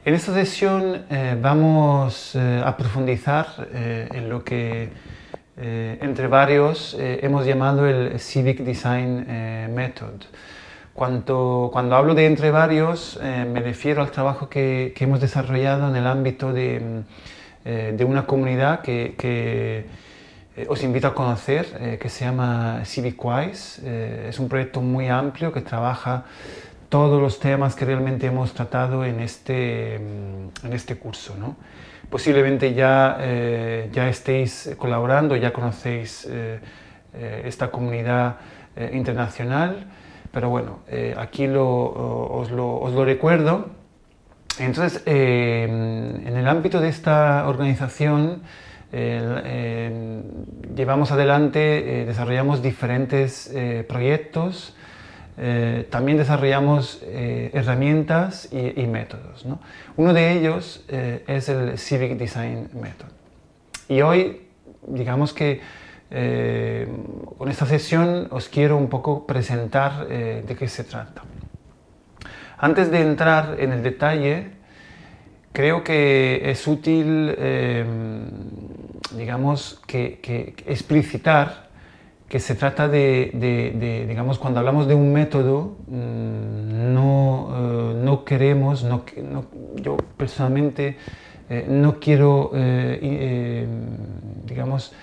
En esta sesión vamos a profundizar en lo que entre varios hemos llamado el Civic Design Method. Cuando hablo de entre varios me refiero al trabajo que hemos desarrollado en el ámbito de una comunidad que os invito a conocer, que se llama CivicWise. Es un proyecto muy amplio que trabaja todos los temas que realmente hemos tratado en este curso, ¿no? Posiblemente ya estéis colaborando, ya conocéis esta comunidad internacional, pero bueno, aquí os lo recuerdo. Entonces, en el ámbito de esta organización llevamos adelante, desarrollamos diferentes proyectos. También desarrollamos herramientas y métodos, ¿no? Uno de ellos es el Civic Design Method. Y hoy, digamos que con esta sesión os quiero un poco presentar de qué se trata. Antes de entrar en el detalle, creo que es útil, digamos, que explicitar que se trata digamos, cuando hablamos de un método, no queremos, yo personalmente no quiero, digamos,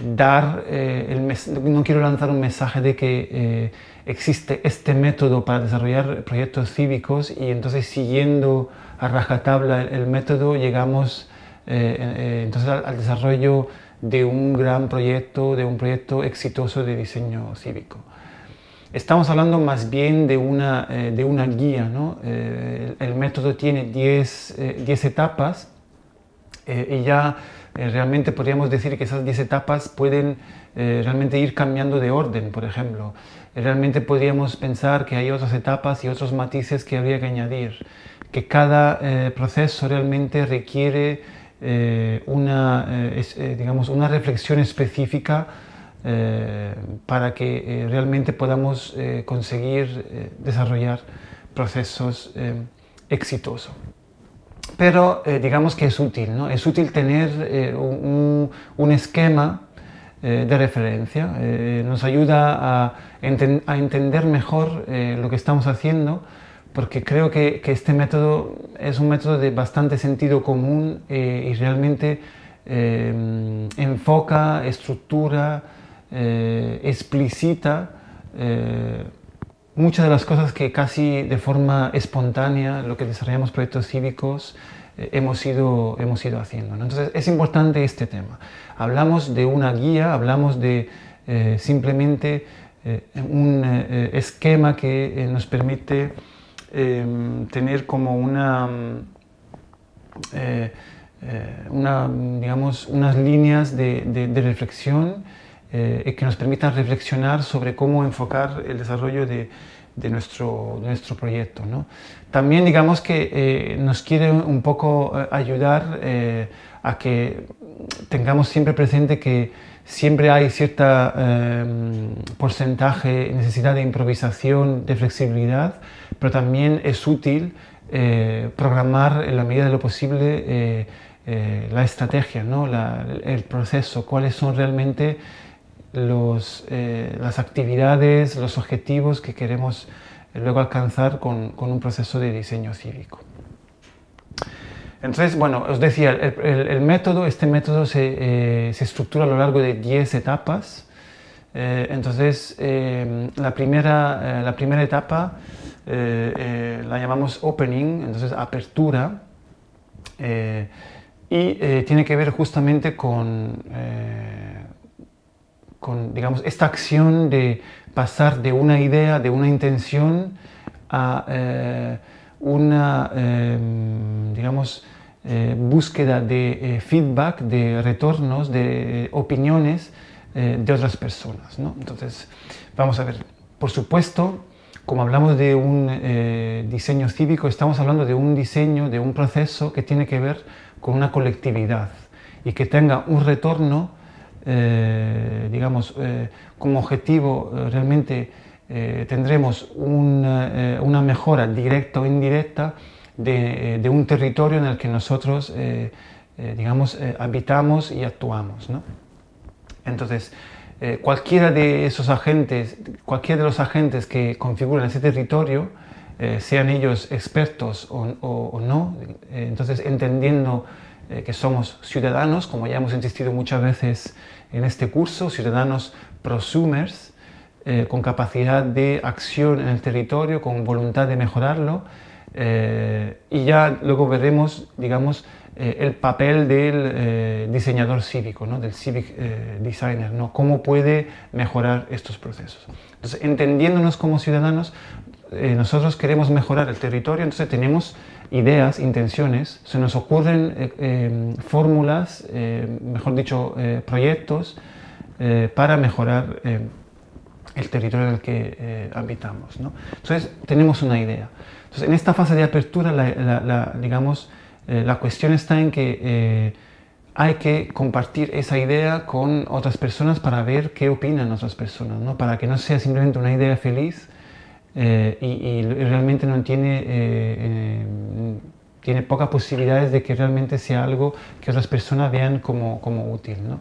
no quiero lanzar un mensaje de que existe este método para desarrollar proyectos cívicos y entonces siguiendo a rajatabla el método llegamos entonces al desarrollo de un gran proyecto, de un proyecto exitoso de diseño cívico. Estamos hablando más bien de una guía, ¿no? El método tiene 10 etapas y ya realmente podríamos decir que esas 10 etapas pueden realmente ir cambiando de orden, por ejemplo. Realmente podríamos pensar que hay otras etapas y otros matices que habría que añadir, que cada proceso realmente requiere digamos, una reflexión específica para que realmente podamos conseguir desarrollar procesos exitosos. Pero digamos que es útil, ¿no? Es útil tener un esquema de referencia, nos ayuda a entender mejor lo que estamos haciendo, porque creo que este método es un método de bastante sentido común y realmente enfoca, estructura, explicita muchas de las cosas que casi de forma espontánea, lo que desarrollamos proyectos cívicos, hemos ido haciendo, ¿no? Entonces es importante este tema. Hablamos de una guía, hablamos de simplemente un esquema que nos permite tener como digamos, unas líneas de reflexión que nos permitan reflexionar sobre cómo enfocar el desarrollo de nuestro proyecto, ¿no? También digamos que nos quiere un poco ayudar a que tengamos siempre presente que siempre hay cierta porcentaje, necesidad de improvisación, de flexibilidad, pero también es útil programar en la medida de lo posible la estrategia, ¿no? El proceso, cuáles son realmente las actividades, los objetivos que queremos luego alcanzar con un proceso de diseño cívico. Entonces, bueno, os decía, este método se estructura a lo largo de 10 etapas. Entonces, la primera etapa la llamamos opening, entonces apertura, y tiene que ver justamente con digamos, esta acción de pasar de una idea, de una intención a digamos, búsqueda de feedback, de retornos, de opiniones de otras personas, ¿no? Entonces, vamos a ver, por supuesto, como hablamos de un diseño cívico, estamos hablando de un diseño, de un proceso que tiene que ver con una colectividad y que tenga un retorno, digamos, como objetivo realmente tendremos una mejora directa o indirecta de un territorio en el que nosotros, digamos, habitamos y actuamos, ¿no? Entonces, cualquiera de esos agentes, cualquiera de los agentes que configuran ese territorio, sean ellos expertos o no, entonces entendiendo que somos ciudadanos, como ya hemos insistido muchas veces en este curso, ciudadanos prosumers, con capacidad de acción en el territorio, con voluntad de mejorarlo, y ya luego veremos, digamos, el papel del diseñador cívico, ¿no? Del civic designer, ¿no? Cómo puede mejorar estos procesos. Entonces, entendiéndonos como ciudadanos, nosotros queremos mejorar el territorio, entonces tenemos ideas, intenciones, se nos ocurren fórmulas, mejor dicho, proyectos para mejorar el territorio en el que habitamos, ¿no? Entonces, tenemos una idea. Entonces, en esta fase de apertura, digamos, la cuestión está en que hay que compartir esa idea con otras personas para ver qué opinan otras personas, ¿no? Para que no sea simplemente una idea feliz y realmente no tiene pocas posibilidades de que realmente sea algo que otras personas vean como útil, ¿no?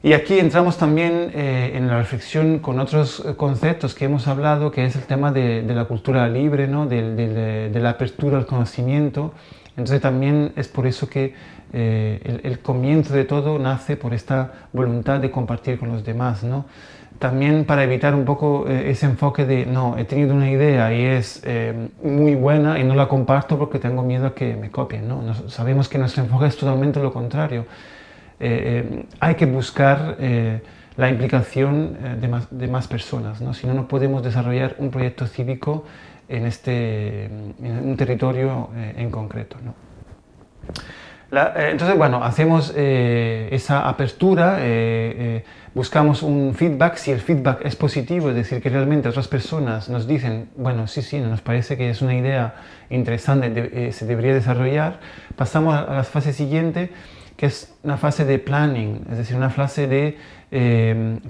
Y aquí entramos también en la reflexión con otros conceptos que hemos hablado, que es el tema de la cultura libre, ¿no? de la apertura al conocimiento. Entonces también es por eso que el comienzo de todo nace por esta voluntad de compartir con los demás, ¿no? También para evitar un poco ese enfoque de, no, he tenido una idea y es muy buena y no la comparto porque tengo miedo a que me copien, ¿no? Sabemos que nuestro enfoque es totalmente lo contrario. Hay que buscar la implicación de más personas, ¿no? Si no, no podemos desarrollar un proyecto cívico en un territorio en concreto, ¿no? Entonces, bueno, hacemos esa apertura, buscamos un feedback. Si el feedback es positivo, es decir, que realmente otras personas nos dicen, bueno, sí, nos parece que es una idea interesante, se debería desarrollar, pasamos a la fase siguiente, que es una fase de planning, es decir, una fase de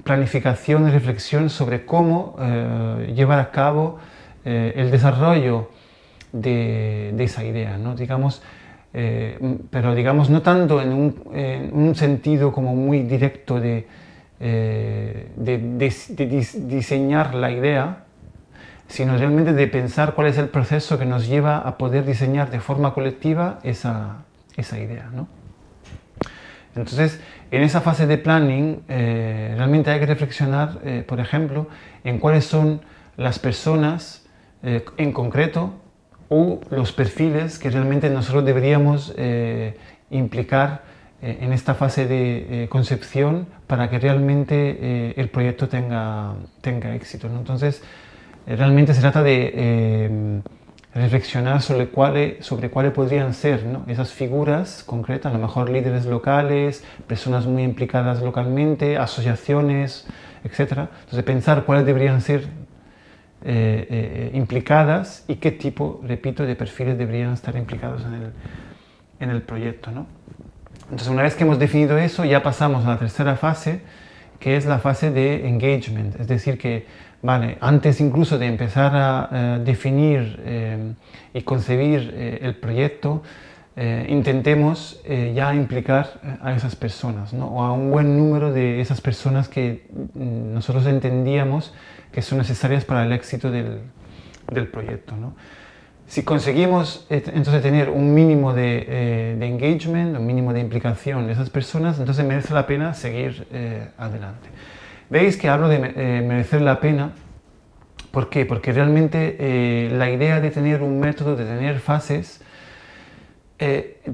planificación y reflexión sobre cómo llevar a cabo el desarrollo de esa idea, ¿no? Digamos, pero digamos no tanto en un sentido como muy directo de diseñar la idea, sino realmente de pensar cuál es el proceso que nos lleva a poder diseñar de forma colectiva esa idea, ¿no? Entonces, en esa fase de planning, realmente hay que reflexionar, por ejemplo, en cuáles son las personas en concreto o los perfiles que realmente nosotros deberíamos implicar en esta fase de concepción para que realmente el proyecto tenga éxito, ¿no? Entonces, realmente se trata de reflexionar sobre cuáles podrían ser, ¿no? Esas figuras concretas, a lo mejor líderes locales, personas muy implicadas localmente, asociaciones, etc. Entonces, pensar cuáles deberían ser implicadas y qué tipo, repito, de perfiles deberían estar implicados en el proyecto, ¿no? Entonces, una vez que hemos definido eso, ya pasamos a la tercera fase, que es la fase de engagement, es decir, que vale, antes incluso de empezar a definir y concebir el proyecto, intentemos ya implicar a esas personas, ¿no? O a un buen número de esas personas que nosotros entendíamos que son necesarias para el éxito del proyecto, ¿no? Si conseguimos entonces tener un mínimo de engagement, un mínimo de implicación de esas personas, entonces merece la pena seguir adelante. Veis que hablo de merecer la pena. ¿Por qué? Porque realmente la idea de tener un método, de tener fases,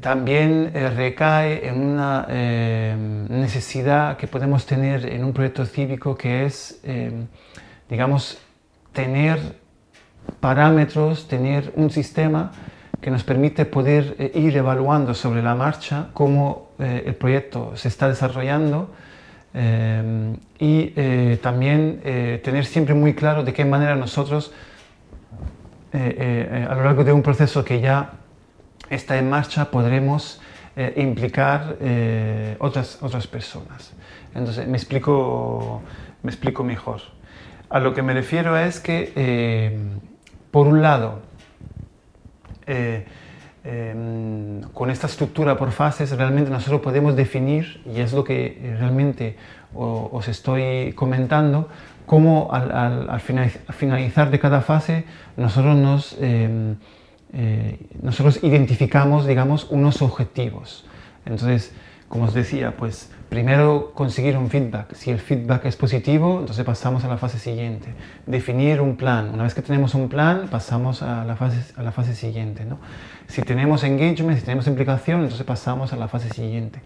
también recae en una necesidad que podemos tener en un proyecto cívico, que es, digamos, tener parámetros, tener un sistema que nos permite poder ir evaluando sobre la marcha cómo el proyecto se está desarrollando y también tener siempre muy claro de qué manera nosotros a lo largo de un proceso que ya está en marcha podremos implicar otras personas. Entonces me explico mejor. A lo que me refiero es que por un lado con esta estructura por fases realmente nosotros podemos definir, y es lo que realmente os estoy comentando, cómo al finalizar de cada fase nosotros nosotros identificamos, digamos, unos objetivos. Entonces, como os decía, pues primero conseguir un feedback. Si el feedback es positivo, entonces pasamos a la fase siguiente. Definir un plan. Una vez que tenemos un plan, pasamos a la fase siguiente, ¿no? Si tenemos engagement, si tenemos implicación, entonces pasamos a la fase siguiente.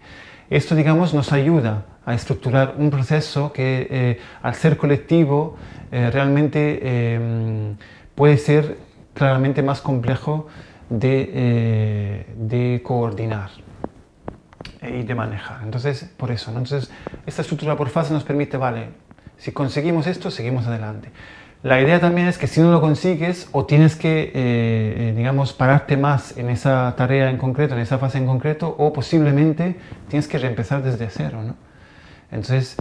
Esto, digamos, nos ayuda a estructurar un proceso que, al ser colectivo, realmente puede ser claramente más complejo de coordinar y de manejar. Entonces, por eso, ¿no? Entonces, esta estructura por fase nos permite, vale, si conseguimos esto, seguimos adelante. La idea también es que si no lo consigues, o tienes que, digamos, pararte más en esa tarea en concreto, en esa fase en concreto, o posiblemente tienes que reempezar desde cero, ¿no? Entonces,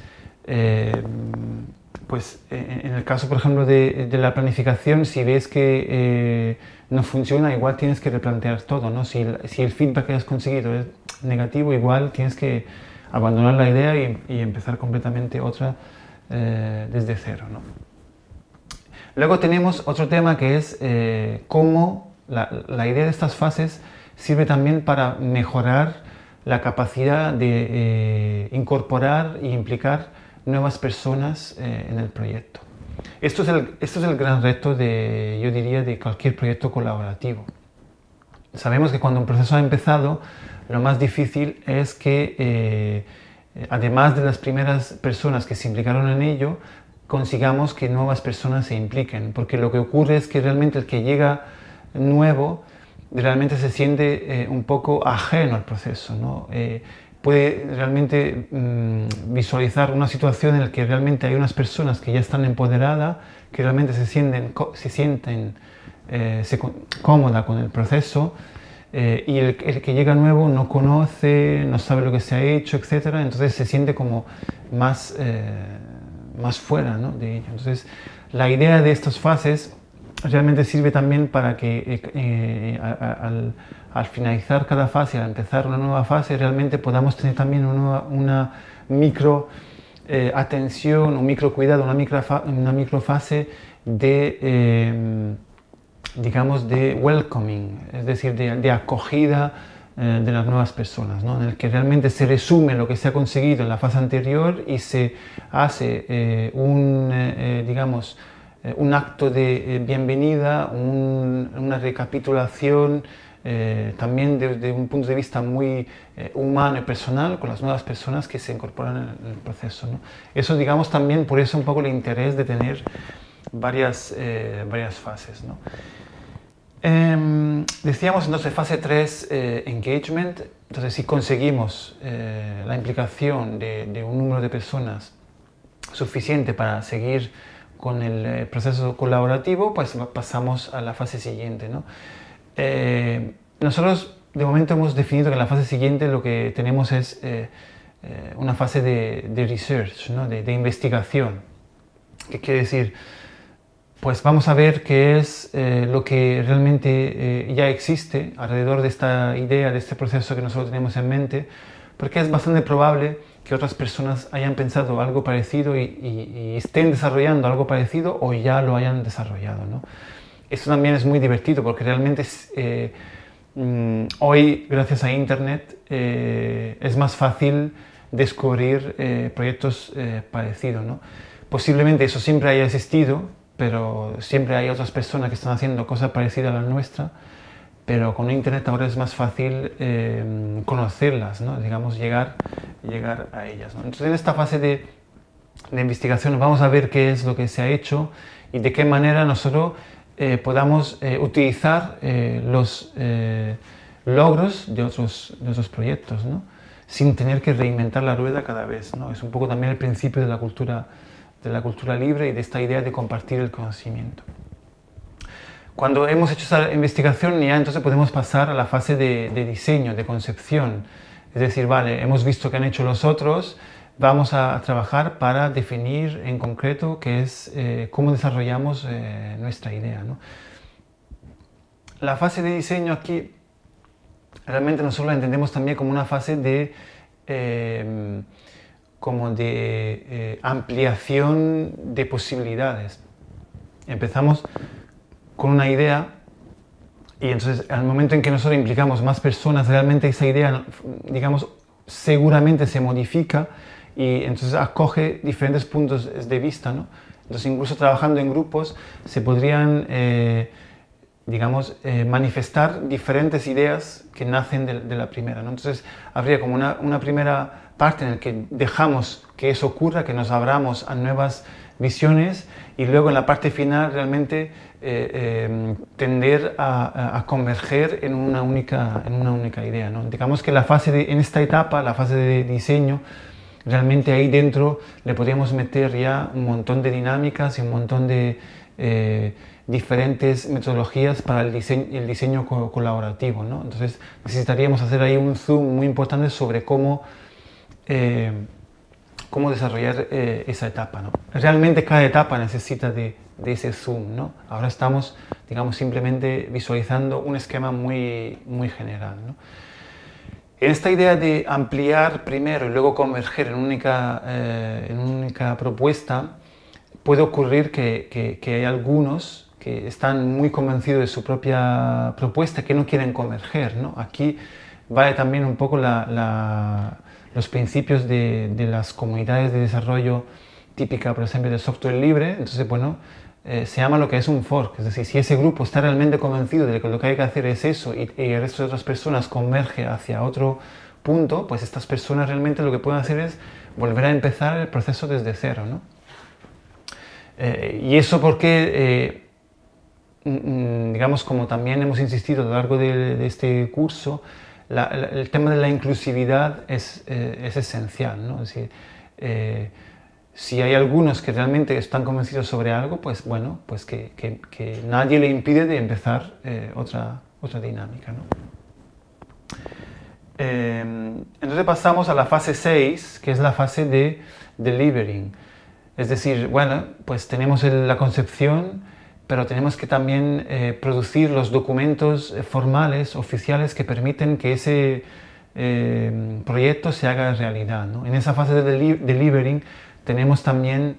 pues en el caso, por ejemplo, de la planificación, si ves que no funciona, igual tienes que replantear todo, ¿no? Si el feedback que has conseguido es negativo, igual tienes que abandonar la idea y empezar completamente otra desde cero, ¿no? Luego tenemos otro tema que es cómo la idea de estas fases sirve también para mejorar la capacidad de incorporar e implicar nuevas personas en el proyecto. Esto es el gran reto, yo diría, de cualquier proyecto colaborativo. Sabemos que cuando un proceso ha empezado, lo más difícil es que, además de las primeras personas que se implicaron en ello, consigamos que nuevas personas se impliquen, porque lo que ocurre es que realmente el que llega nuevo realmente se siente un poco ajeno al proceso, ¿no? Puede realmente visualizar una situación en la que realmente hay unas personas que ya están empoderadas, que realmente se sienten cómodas con el proceso, y el que llega nuevo no conoce, no sabe lo que se ha hecho, etc. Entonces se siente como más fuera, ¿no?, de ello. Entonces, la idea de estas fases realmente sirve también para que al finalizar cada fase, al empezar una nueva fase, realmente podamos tener también una micro atención, un micro cuidado, una microfase de, digamos, de welcoming, es decir, de acogida de las nuevas personas, ¿no?, en el que realmente se resume lo que se ha conseguido en la fase anterior y se hace digamos, un acto de bienvenida, una recapitulación, también desde un punto de vista muy humano y personal con las nuevas personas que se incorporan en el proceso, ¿no? Eso, digamos, también por eso un poco el interés de tener varias fases, ¿no? Decíamos entonces fase 3, engagement. Entonces, si conseguimos la implicación de un número de personas suficiente para seguir con el proceso colaborativo, pues pasamos a la fase siguiente, ¿no? Nosotros de momento hemos definido que en la fase siguiente lo que tenemos es una fase de research, ¿no?, de investigación. ¿Qué quiere decir? Pues vamos a ver qué es lo que realmente ya existe alrededor de esta idea, de este proceso que nosotros tenemos en mente, porque es bastante probable que otras personas hayan pensado algo parecido y estén desarrollando algo parecido o ya lo hayan desarrollado, ¿no? Esto también es muy divertido porque realmente hoy, gracias a Internet, es más fácil descubrir proyectos parecidos, ¿no? Posiblemente eso siempre haya existido, pero siempre hay otras personas que están haciendo cosas parecidas a la nuestra, pero con Internet ahora es más fácil conocerlas, ¿no?, digamos, llegar a ellas, ¿no? Entonces, en esta fase de investigación vamos a ver qué es lo que se ha hecho y de qué manera nosotros podamos utilizar los logros de otros proyectos, ¿no?, sin tener que reinventar la rueda cada vez, ¿no? Es un poco también el principio de la cultura libre y de esta idea de compartir el conocimiento. Cuando hemos hecho esa investigación, ya entonces podemos pasar a la fase de diseño, de concepción. Es decir, vale, hemos visto qué han hecho los otros, vamos a trabajar para definir en concreto qué es, cómo desarrollamos nuestra idea, ¿no? la fase de diseño aquí, realmente nosotros la entendemos también como una fase de ampliación de posibilidades. Empezamos con una idea y entonces al momento en que nosotros implicamos más personas, realmente esa idea, digamos, seguramente se modifica y entonces acoge diferentes puntos de vista, ¿no? Entonces incluso trabajando en grupos se podrían digamos, manifestar diferentes ideas que nacen de la primera, ¿no? Entonces habría como una primera parte en la que dejamos que eso ocurra, que nos abramos a nuevas visiones y luego en la parte final realmente tender a converger en una única idea, ¿no? Digamos que en esta etapa, la fase de diseño, realmente ahí dentro le podríamos meter ya un montón de dinámicas y un montón de diferentes metodologías para el diseño colaborativo, ¿no? Entonces necesitaríamos hacer ahí un zoom muy importante sobre cómo desarrollar esa etapa, ¿no? Realmente cada etapa necesita de ese zoom, ¿no? Ahora estamos, digamos, simplemente visualizando un esquema muy general, ¿no? En esta idea de ampliar primero y luego converger en única propuesta, puede ocurrir que hay algunos que están muy convencidos de su propia propuesta que no quieren converger, ¿no? Aquí vale también un poco los principios de las comunidades de desarrollo típica, por ejemplo, de software libre. Entonces, bueno, se llama lo que es un fork, es decir, si ese grupo está realmente convencido de que lo que hay que hacer es eso y el resto de otras personas converge hacia otro punto, pues estas personas realmente lo que pueden hacer es volver a empezar el proceso desde cero, ¿no? Y eso porque, digamos, como también hemos insistido a lo largo de este curso, el tema de la inclusividad es esencial, ¿no? Es decir, si hay algunos que realmente están convencidos sobre algo, pues bueno, pues que nadie le impide de empezar otra dinámica, ¿no? Entonces pasamos a la fase 6, que es la fase de delivering. Es decir, bueno, pues tenemos la concepción, pero tenemos que también producir los documentos formales, oficiales, que permiten que ese proyecto se haga realidad, ¿no? En esa fase de delivering tenemos también,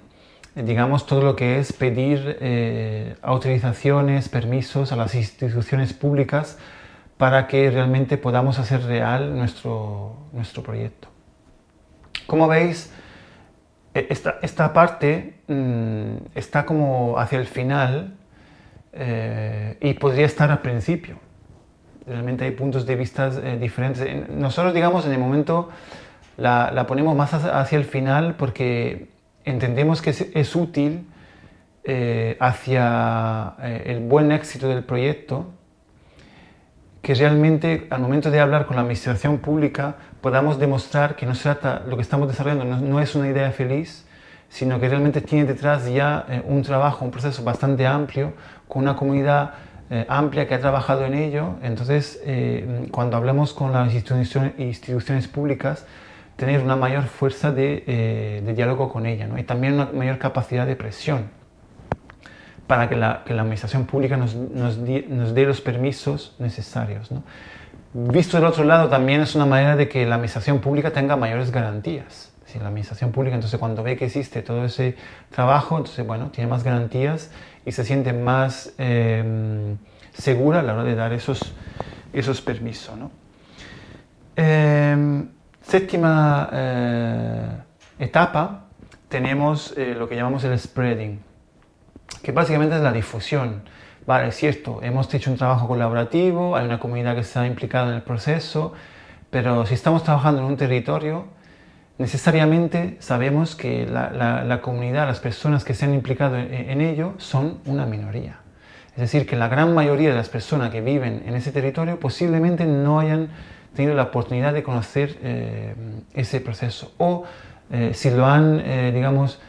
digamos, todo lo que es pedir autorizaciones, permisos a las instituciones públicas para que realmente podamos hacer real nuestro proyecto. Como veis, esta parte está como hacia el final y podría estar al principio. Realmente hay puntos de vista diferentes. Nosotros, digamos, en el momento la ponemos más hacia el final porque entendemos que es útil hacia el buen éxito del proyecto, que realmente al momento de hablar con la administración pública podamos demostrar que no se trata, lo que estamos desarrollando no es una idea feliz, sino que realmente tiene detrás ya un trabajo, un proceso bastante amplio, con una comunidad amplia que ha trabajado en ello. Entonces, cuando hablamos con las instituciones públicas, tener una mayor fuerza de diálogo con ella, ¿no? Y también una mayor capacidad de presión para que la administración pública nos dé los permisos necesarios, ¿no? Visto del otro lado, también es una manera de que la administración pública tenga mayores garantías. Si la administración pública, entonces, cuando ve que existe todo ese trabajo, entonces, bueno, tiene más garantías y se siente más segura a la hora de dar esos permisos, ¿no? Séptima etapa, tenemos lo que llamamos el spreading, que básicamente es la difusión. Vale, es cierto, hemos hecho un trabajo colaborativo, hay una comunidad que está implicada en el proceso, pero si estamos trabajando en un territorio, necesariamente sabemos que la comunidad, las personas que se han implicado en ello, son una minoría. Es decir, que la gran mayoría de las personas que viven en ese territorio posiblemente no hayan tenido la oportunidad de conocer ese proceso, o si lo han, digamos,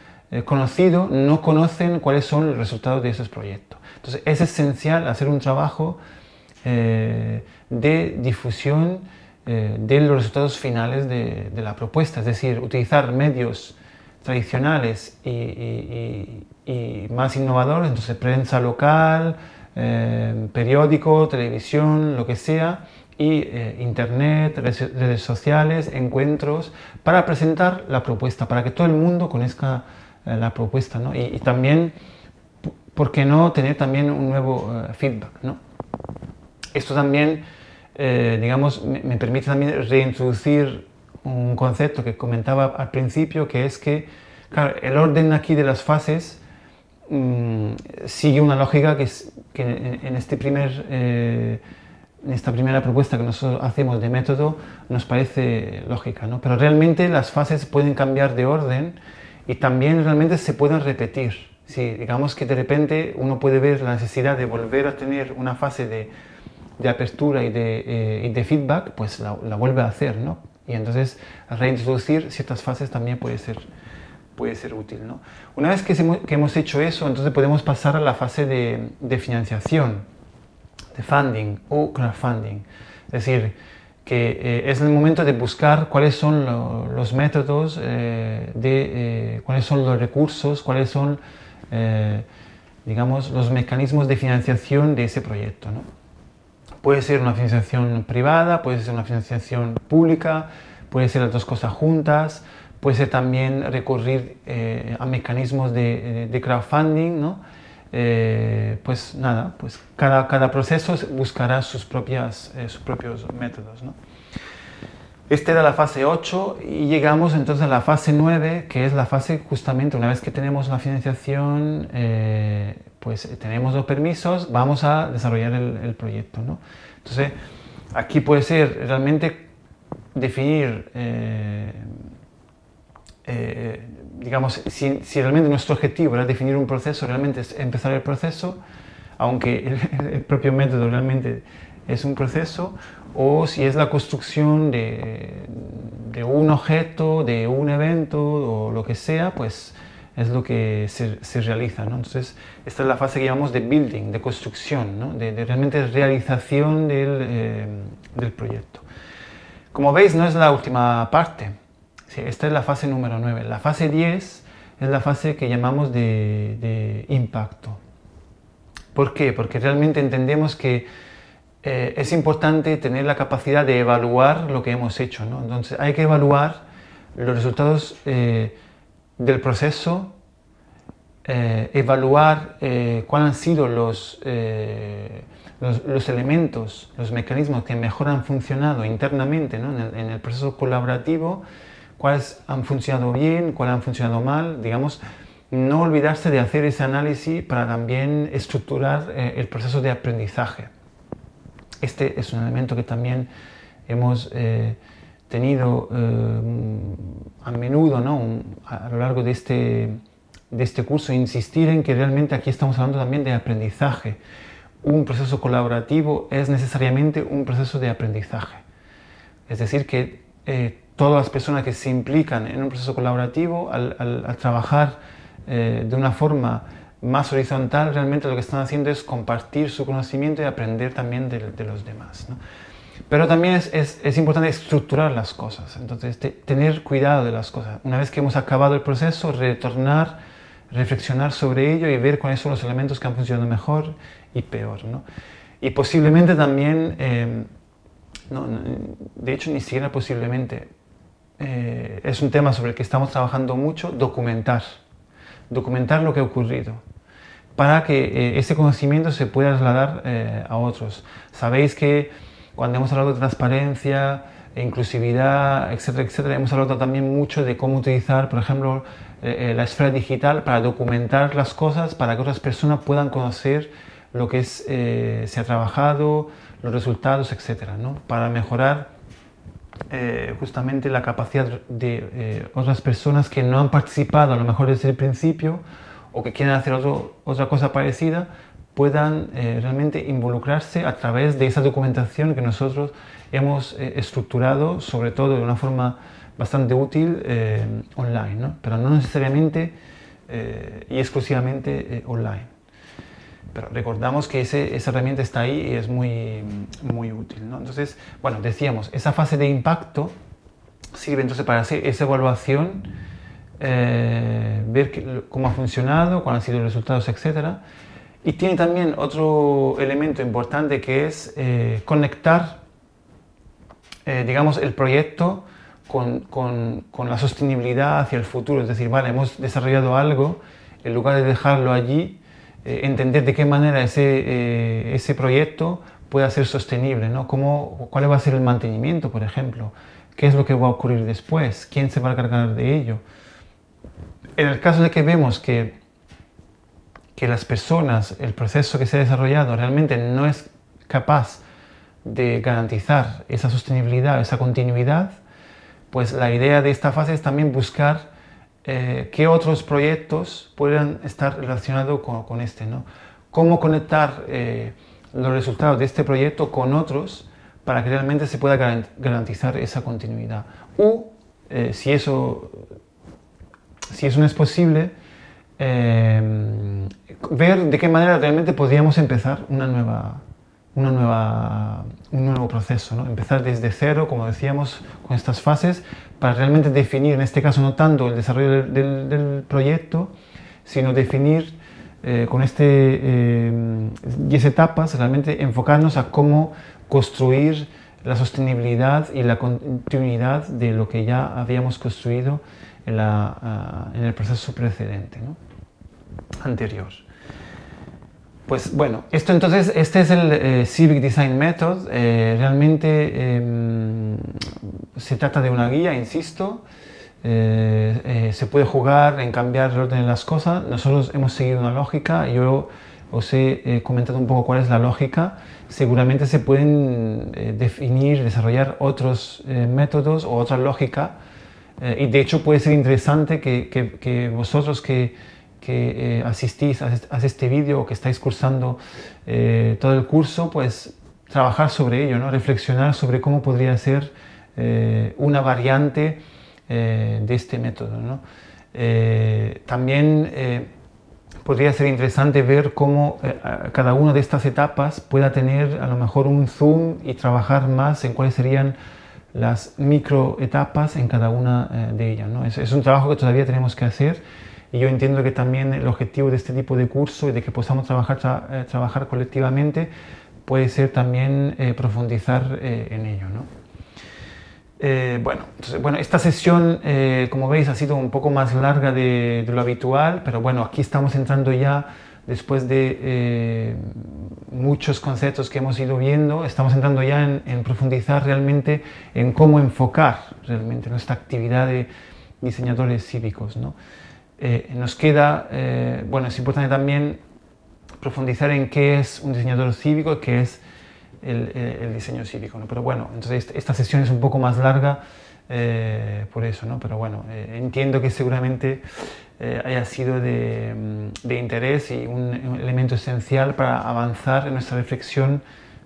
conocido, no conocen cuáles son los resultados de esos proyectos. Entonces es esencial hacer un trabajo de difusión de los resultados finales de la propuesta, es decir, utilizar medios tradicionales y más innovadores, entonces prensa local, periódico, televisión, lo que sea, y internet, redes sociales, encuentros, para presentar la propuesta, para que todo el mundo conozca la propuesta, ¿no? Y también, ¿por qué no tener también un nuevo feedback, ¿no? Esto también, digamos, me permite también reintroducir un concepto que comentaba al principio, que es que, claro, el orden aquí de las fases sigue una lógica que en esta primera propuesta que nosotros hacemos de método nos parece lógica, ¿no? Pero realmente las fases pueden cambiar de orden y también realmente se pueden repetir. Si digamos que de repente uno puede ver la necesidad de volver a tener una fase de apertura y de feedback, pues la vuelve a hacer, ¿no? Y entonces reintroducir ciertas fases también puede ser útil, ¿no? Una vez que hemos hecho eso, entonces podemos pasar a la fase de financiación, de funding o crowdfunding. Es decir, que es el momento de buscar cuáles son los métodos, cuáles son los recursos, cuáles son, digamos, los mecanismos de financiación de ese proyecto, ¿no? Puede ser una financiación privada, puede ser una financiación pública, puede ser las dos cosas juntas, puede ser también recurrir a mecanismos de crowdfunding, ¿no? Pues nada, pues cada proceso buscará sus propios métodos, ¿no? Esta era la fase 8 y llegamos entonces a la fase 9, que es la fase justamente una vez que tenemos la financiación, pues tenemos los permisos, vamos a desarrollar el proyecto, ¿no? Entonces aquí puede ser realmente definir, digamos, si realmente nuestro objetivo era definir un proceso, realmente es empezar el proceso, aunque el propio método realmente es un proceso, o si es la construcción de un objeto, de un evento o lo que sea, pues es lo que se realiza, ¿no? Entonces esta es la fase que llamamos de building, de construcción, ¿no? de realmente realización del proyecto. Como veis, no es la última parte. Sí, esta es la fase número 9. La fase 10 es la fase que llamamos de impacto. ¿Por qué? Porque realmente entendemos que es importante tener la capacidad de evaluar lo que hemos hecho, ¿no? Entonces hay que evaluar los resultados del proceso, evaluar cuáles han sido los elementos, los mecanismos que mejor han funcionado internamente, ¿no? en el proceso colaborativo, cuáles han funcionado bien, cuáles han funcionado mal, digamos, no olvidarse de hacer ese análisis para también estructurar el proceso de aprendizaje. Este es un elemento que también hemos tenido a menudo, ¿no? a lo largo de este curso, insistir en que realmente aquí estamos hablando también de aprendizaje. Un proceso colaborativo es necesariamente un proceso de aprendizaje. Es decir, que todas las personas que se implican en un proceso colaborativo, al trabajar de una forma más horizontal, realmente lo que están haciendo es compartir su conocimiento y aprender también de los demás, ¿no? Pero también es importante estructurar las cosas, entonces tener cuidado de las cosas. Una vez que hemos acabado el proceso, retornar, reflexionar sobre ello y ver cuáles son los elementos que han funcionado mejor y peor, ¿no? Y posiblemente también, de hecho ni siquiera posiblemente, es un tema sobre el que estamos trabajando mucho, documentar lo que ha ocurrido, para que ese conocimiento se pueda trasladar a otros. Sabéis que cuando hemos hablado de transparencia, inclusividad, etcétera, etcétera, hemos hablado también mucho de cómo utilizar, por ejemplo, la esfera digital para documentar las cosas, para que otras personas puedan conocer lo que se ha trabajado, los resultados, etcétera, ¿no? Para mejorar justamente la capacidad de otras personas que no han participado a lo mejor desde el principio o que quieren hacer otra cosa parecida, puedan realmente involucrarse a través de esa documentación que nosotros hemos estructurado, sobre todo de una forma bastante útil online, ¿no? Pero no necesariamente y exclusivamente online. Pero recordamos que esa herramienta está ahí y es muy, muy útil, ¿no? Entonces, bueno, decíamos, esa fase de impacto sirve entonces para hacer esa evaluación, ver cómo ha funcionado, cuáles han sido los resultados, etc. Y tiene también otro elemento importante que es conectar, digamos, el proyecto con la sostenibilidad hacia el futuro. Es decir, vale, hemos desarrollado algo, en lugar de dejarlo allí, entender de qué manera ese proyecto pueda ser sostenible, ¿no? ¿Cuál va a ser el mantenimiento, por ejemplo? ¿Qué es lo que va a ocurrir después? ¿Quién se va a encargar de ello? En el caso de que vemos que las personas, el proceso que se ha desarrollado realmente no es capaz de garantizar esa sostenibilidad, esa continuidad, pues la idea de esta fase es también buscar qué otros proyectos puedan estar relacionados con este, ¿no? Cómo conectar los resultados de este proyecto con otros para que realmente se pueda garantizar esa continuidad. O, si eso no es posible, ver de qué manera realmente podríamos empezar un nuevo proceso, ¿no? Empezar desde cero, como decíamos, con estas fases, para realmente definir, en este caso no tanto el desarrollo del proyecto, sino definir con 10 etapas, realmente enfocarnos a cómo construir la sostenibilidad y la continuidad de lo que ya habíamos construido en el proceso precedente, ¿no? Anterior. Pues bueno, este es el Civic Design Method. Realmente se trata de una guía, insisto. Se puede jugar en cambiar el orden de las cosas. Nosotros hemos seguido una lógica. Yo os he comentado un poco cuál es la lógica. Seguramente se pueden definir, desarrollar otros métodos o otra lógica. Y de hecho puede ser interesante que vosotros que asistís a este vídeo o que estáis cursando todo el curso, pues trabajar sobre ello, ¿no? Reflexionar sobre cómo podría ser una variante de este método, ¿no? También podría ser interesante ver cómo cada una de estas etapas pueda tener a lo mejor un zoom y trabajar más en cuáles serían las microetapas en cada una de ellas, ¿no? Es un trabajo que todavía tenemos que hacer. Y yo entiendo que también el objetivo de este tipo de curso y de que podamos trabajar colectivamente puede ser también profundizar en ello, ¿no? Bueno, esta sesión, como veis, ha sido un poco más larga de lo habitual, pero bueno, aquí estamos entrando ya, después de muchos conceptos que hemos ido viendo, estamos entrando ya en profundizar realmente en cómo enfocar realmente nuestra actividad de diseñadores cívicos, ¿no? Nos queda, bueno, es importante también profundizar en qué es un diseñador cívico, qué es el diseño cívico, ¿no? Pero bueno, entonces esta sesión es un poco más larga por eso, ¿no? Pero bueno, entiendo que seguramente haya sido de interés y un elemento esencial para avanzar en nuestra reflexión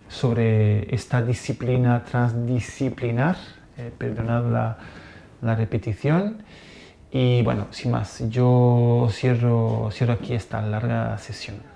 sobre esta disciplina transdisciplinar, perdonad la repetición. Y bueno, sin más, yo cierro aquí esta larga sesión.